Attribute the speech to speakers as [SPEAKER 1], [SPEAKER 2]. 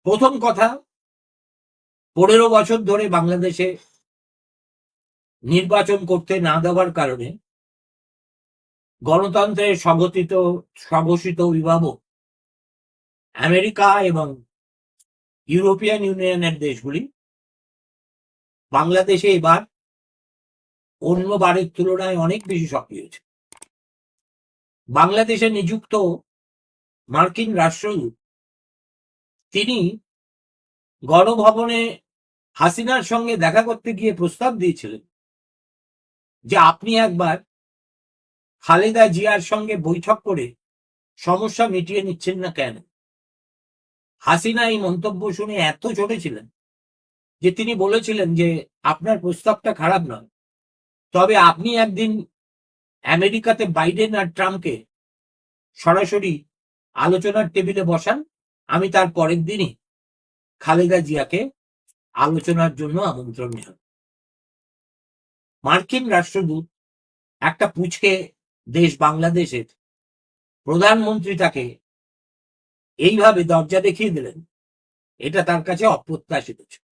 [SPEAKER 1] প্রথম কথা, 15 বছর ধরে বাংলাদেশে নির্বাচন করতে না দেওয়ার কারণে গণতন্ত্রের স্বঘোষিত অভিভাবক আমেরিকা এবং ইউরোপিয়ান ইউনিয়নের দেশগুলি বাংলাদেশে এবার অন্য বারের তুলনায় অনেক বেশি সক্রিয় হয়েছে। বাংলাদেশে নিযুক্ত মার্কিন রাষ্ট্রদূত তিনি গণভবনে হাসিনার সঙ্গে দেখা করতে গিয়ে প্রস্তাব দিয়েছিলেন যে আপনি একবার খালেদা জিয়ার সঙ্গে বৈঠক করে সমস্যা মিটিয়ে নিচ্ছেন না কেন। হাসিনা এই মন্তব্য শুনে এত চটেছিলেন যে তিনি বলেছিলেন যে আপনার প্রস্তাবটা খারাপ নয়, তবে আপনি একদিন আমেরিকাতে বাইডেন আর ট্রাম্পকে সরাসরি আলোচনার টেবিলে বসান, আমি তার পরের দিনই খালেদা জিয়াকে আলোচনার জন্য আমন্ত্রণ জানাব। মার্কিন রাষ্ট্রদূত একটা পুচকে দেশ বাংলাদেশের প্রধানমন্ত্রী তাকে এইভাবে দরজা দেখিয়ে দিলেন, এটা তার কাছে অপ্রত্যাশিত ছিল।